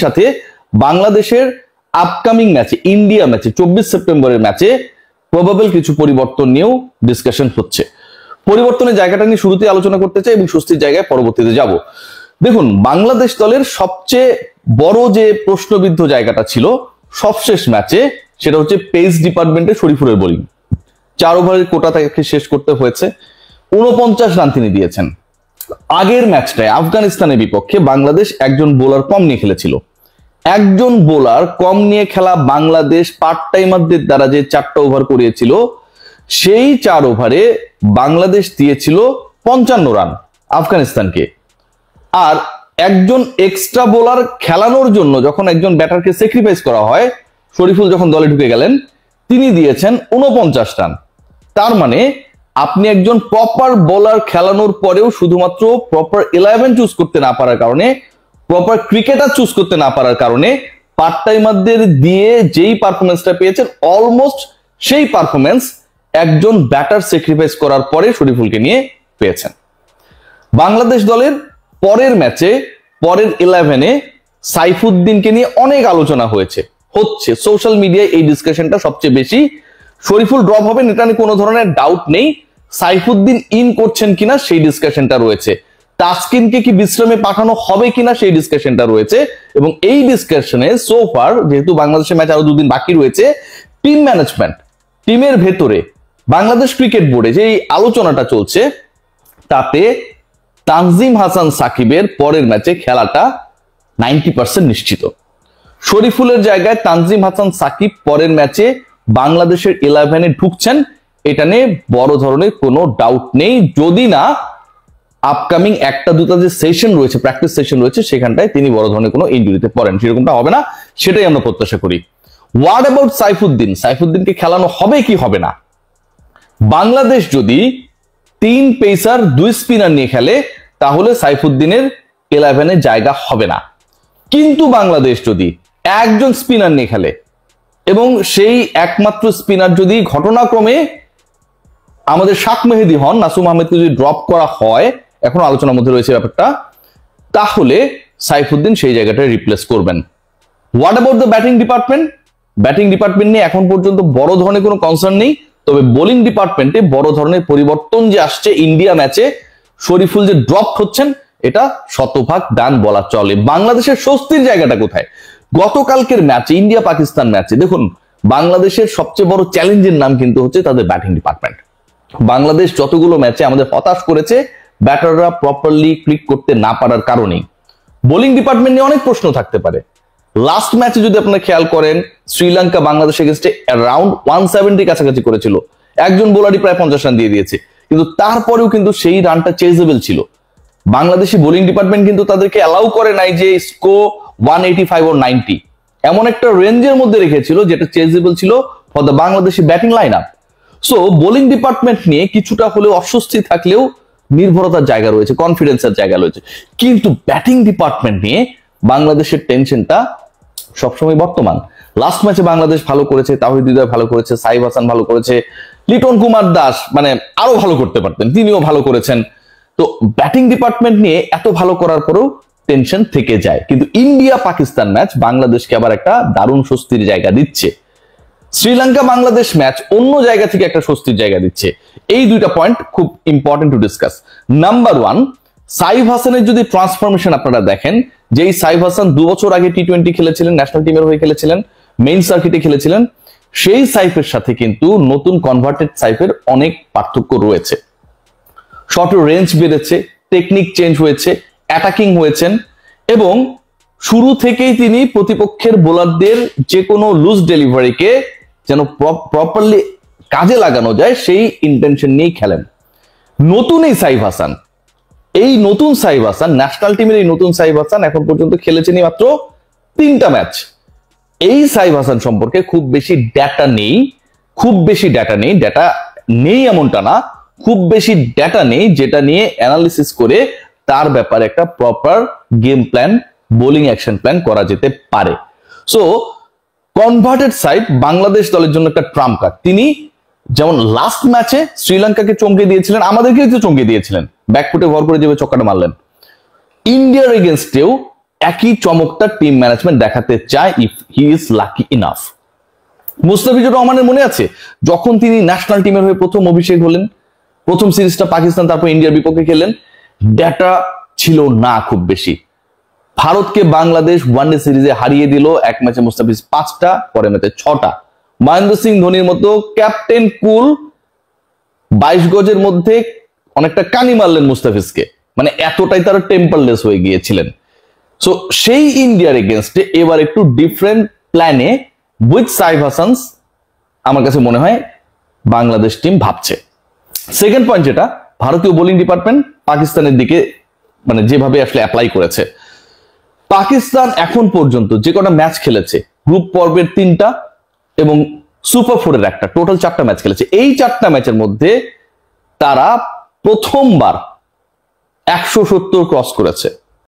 সাথে বাংলাদেশের আপকামিং ম্যাচে ইন্ডিয়া ম্যাচে 24 সেপ্টেম্বরের ম্যাচে প্রবাবল কিছু পরিবর্তন নিয়েও ডিসকাশন হচ্ছে। পরিবর্তনের জায়গাটা নিয়ে শুরুতে আলোচনা করতে চাই এবং স্বস্তির জায়গায় পরবর্তীতে যাব। দেখুন, বাংলাদেশ দলের সবচেয়ে বড় যে প্রশ্নবিদ্ধ জায়গাটা ছিল সবশেষ ম্যাচে, সেটা হচ্ছে পেস ডিপার্টমেন্টে শরীফুলের বোলিং। 4 ওভারের কোটা তাকে শেষ করতে হয়েছে। 49 রান তিনি দিয়েছেন। আগের ম্যাচটায় আফগানিস্তানের বিপক্ষে বাংলাদেশ একজন বোলার কম নিয়ে খেলেছিল। একজন বোলার কম নিয়ে খেলা বাংলাদেশ পার্ট টাইমারদের দ্বারা যে 4টা ওভার করিয়েছিল, সেই 4 ওভারে বাংলাদেশ দিয়েছিল 55 রান আফগানিস্তানকে। আর একজন এক্সট্রা বোলার খেলানোর জন্য যখন একজন ব্যাটারকে স্যাক্রিফাইস করা হয়, শরীফুল যখন দলে ঢুকে গেলেন, তিনি দিয়েছেন 49 রান। তার মানে আপনি একজন প্রপার বোলার খেলানোর পরেও শুধুমাত্র প্রপার 11 চুজ করতে না পারার কারণে, প্রপার ক্রিকেটার চুজ করতে না পারার কারণে পার্ট টাইমারদের দিয়ে যেই পারফরমেন্সটা পেয়েছেন, অলমোস্ট সেই পারফরমেন্স একজন ব্যাটার স্যাক্রিফাইস করার পরে শরীফুলকে নিয়ে পেয়েছেন। বাংলাদেশ দলের পরের ম্যাচে, পরের 11-এ সাইফুদ্দিনকে নিয়ে অনেক আলোচনা হচ্ছে সোশ্যাল মিডিয়ায়। এই ডিসকাশনটা সবচেয়ে বেশি। শরীফুল ড্রপ হবেন এটা নিয়ে কোনো ধরনের ডাউট নেই। সাইফুদ্দিন ইন করছেন কিনা সেই ডিসকাশনটা রয়েছে। তাসকিনকে কি বিশ্রামে পাঠানো হবে কিনা সেই ডিসকাশনটা রয়েছে। এবং এই ডিসকাশনে সো ফার, যেহেতু বাংলাদেশের ম্যাচ আরো 2 দিন বাকি রয়েছে, টিম ম্যানেজমেন্ট, টিমের ভেতরে বাংলাদেশ ক্রিকেট বোর্ডে যে আলোচনাটা চলছে, তাতে তানজিম হাসান সাকিবের পরের ম্যাচে খেলাটা 90% নিশ্চিত। শরীফুলের জায়গায় তানজিম হাসান সাকিব পরের ম্যাচে বাংলাদেশের 11-এ ঢুকছেন, এটা নিয়ে বড় ধরনের কোনো ডাউট নেই, যদি না আপকামিং 1টা-2টা যে সেশন রয়েছে, প্র্যাকটিস সেশন রয়েছে, সেখানটায় তিনি বড় ধরনের কোনো ইনজুরিতে পড়েন। সেরকমটা হবে না, সেটাই আমরা প্রত্যাশা করি। What about Saifuddin? সাইফুদ্দিনকে খেলানো হবে কি হবে না? বাংলাদেশ যদি 3 পেসার 2 স্পিনার নিয়ে খেলে, তাহলে সাইফুদ্দিনের 11-এ জায়গা হবে না। কিন্তু বাংলাদেশ যদি একজন স্পিনার নিয়ে খেলে এবং সেই একমাত্র স্পিনার যদি ঘটনাক্রমে আমাদের শাক মেহেদী হন, নাসুম আহমেদকে যদি ড্রপ করা হয়, এখন আলোচনার মধ্যে রয়েছে ব্যাপারটা, তাহলে সাইফুদ্দিন সেই জায়গাটায় রিপ্লেস করবেন। What about the batting department? Batting department নিয়ে এখন পর্যন্ত বড় ধরনের কোনো কনসার্ন নেই। তবে বোলিং ডিপার্টমেন্টে বড় ধরনের পরিবর্তন যে আসছে ইন্ডিয়া ম্যাচে, শরীফুল যে ড্রপ হচ্ছেন, এটা শতভাগ ডান বলা চলে। বাংলাদেশের স্বস্তির জায়গাটা কোথায়? গতকালকের ম্যাচে, ইন্ডিয়া পাকিস্তান ম্যাচে, দেখুন বাংলাদেশের সবচেয়ে বড় চ্যালেঞ্জের নাম কিন্তু হচ্ছে তাদের ব্যাটিং ডিপার্টমেন্ট। বাংলাদেশ যতগুলো ম্যাচে আমাদের হতাশ করেছে ব্যাটাররা প্রপারলি ক্লিক করতে না পারার কারণেই। বোলিং ডিপার্টমেন্ট নিয়ে অনেক প্রশ্ন থাকতে পারে। লাস্ট ম্যাচে যদি আপনারা খেয়াল করেন, শ্রীলঙ্কা বাংলাদেশ এগেইনস্টে অ্যারাউন্ড 170 কাছাকাছি করেছিল। একজন বোলারই প্রায় 50 রান দিয়ে দিয়েছে, কিন্তু তারপরেও কিন্তু সেই রানটা চেজেবল ছিল। বাংলাদেশি বোলিং ডিপার্টমেন্ট কিন্তু তাদেরকে অ্যালাউ করে নাই যে স্কোর 185 or 90, এমন একটা রেঞ্জের মধ্যে রেখেছিল যেটা চেজেবল ছিল for the Bangladeshi batting line up. So bowling department নিয়ে কিছুটা হলেও অস্বস্তি থাকলেও নির্ভরতার জায়গা রয়েছে, কনফিডেন্সের জায়গা রয়েছে। কিন্তু ব্যাটিং ডিপার্টমেন্ট নিয়ে বাংলাদেশের টেনশনটা সবসময় বর্তমান। লাস্ট ম্যাচে বাংলাদেশ ভালো করেছে, তাওহিদ হৃদয় ভালো করেছে, সাইফ হাসান ভালো করেছে, লিটন কুমার দাস মানে আরো ভালো করতে পারতেন, তিনিও ভালো করেছেন। তো ব্যাটিং ডিপার্টমেন্ট নিয়ে এত ভালো করার পরেও টেনশন থেকে যায়। কিন্তু ইন্ডিয়া পাকিস্তান ম্যাচ বাংলাদেশকে আবার একটা দারুণ স্বস্তির জায়গা দিচ্ছে। শ্রীলঙ্কা বাংলাদেশ ম্যাচ অন্য জায়গা থেকে একটা স্বস্তির জায়গা দিচ্ছে। এই 2টা পয়েন্ট খুব important to discuss. Number 1, Saif হাসানের যদি ট্রান্সফরমেশন আপনারা দেখেন, যেই সাইফ হাসান 2 বছর আগে টি20 খেলেছিলেন, ন্যাশনাল টিমের হয়ে খেলেছিলেন, মেইন সার্কিটে খেলেছিলেন, সেই সাইফের সাথে কিন্তু নতুন কনভার্টেড সাইফের অনেক পার্থক্য রয়েছে। শর্টের রেঞ্জ বেড়েছে, টেকনিক চেঞ্জ হয়েছে, অ্যাটাকিং হয়েছেন, এবং শুরু থেকেই তিনি প্রতিপক্ষের বোলারদের যে কোনো লুজ ডেলিভারিকে যেন প্রপারলি কাজে লাগানো যায় সেই ইন্টেনশন নিয়েই খেলেন। নতুন এই সাইফ হাসান, ন্যাশনাল টিমের এই নতুন সাইফ হাসান এখন পর্যন্ত খেলেছেন মাত্র 3টা ম্যাচ। এই সাইফ হাসান সম্পর্কে খুব বেশি ডেটা নেই, ডেটা নেই এমনটা না, খুব বেশি ডেটা নেই যেটা নিয়ে অ্যানালিসিস করে তার ব্যাপারে একটা proper game plan, bowling action plan করা যেতে পারে। সো কনভার্টেড সাইড বাংলাদেশ দলের জন্য একটা ট্রাম্প কার্ড। তিনি যেমন লাস্ট ম্যাচে শ্রীলঙ্কাকে চমকে দিয়েছিলেন, আমাদেরকে চমকে দিয়েছিলেন, ব্যাকফুটে ভর করে যেভাবে ছক্কাটা মারলেন। ইন্ডিয়ার এগেনস্টেও একই চমকটা টিম ম্যানেজমেন্ট দেখাতে চায় if he is lucky enough. Mustafizur রহমানের মনে আছে যখন তিনি ন্যাশনাল টিমের হয়ে প্রথম অভিষেক হলেন, প্রথম সিরিজটা পাকিস্তান তারপর ইন্ডিয়ার বিপক্ষে খেলেন, ডেটা ছিল না খুব বেশি। ভারতকে বাংলাদেশ ওয়ানডে সিরিজে হারিয়ে দিল, এক ম্যাচে মুস্তাফিজ 5টা, পরে ম্যাচে 6টা। মহেন্দ্র সিং ধোনির মতো ক্যাপ্টেন কুল 22 গজের মধ্যে অনেকটা কানি মারলেন মুস্তাফিজকে, মানে এতটাই তারা টেম্পারলেস হয়ে গিয়েছিলেন। সো সেই ইন্ডিয়ার এগেনস্টে এবার একটু ডিফারেন্ট প্ল্যানে উইথ সাইফ হাসানস আমার কাছে মনে হয় বাংলাদেশ টিম ভাবছে। সেকেন্ড পয়েন্ট যেটা, ভারতীয় বোলিং ডিপার্টমেন্ট পাকিস্তানের দিকে মানে যেভাবে আসলে অ্যাপ্লাই করেছে। পাকিস্তান এখন পর্যন্ত যে কটা ম্যাচ খেলেছে, গ্রুপ পর্বের 3টা এবং সুপার 4-এর একটা, টোটাল 4টা ম্যাচ খেলেছে। এই 4টা ম্যাচের মধ্যে তারা প্রথমবার 170 ক্রস করেছে।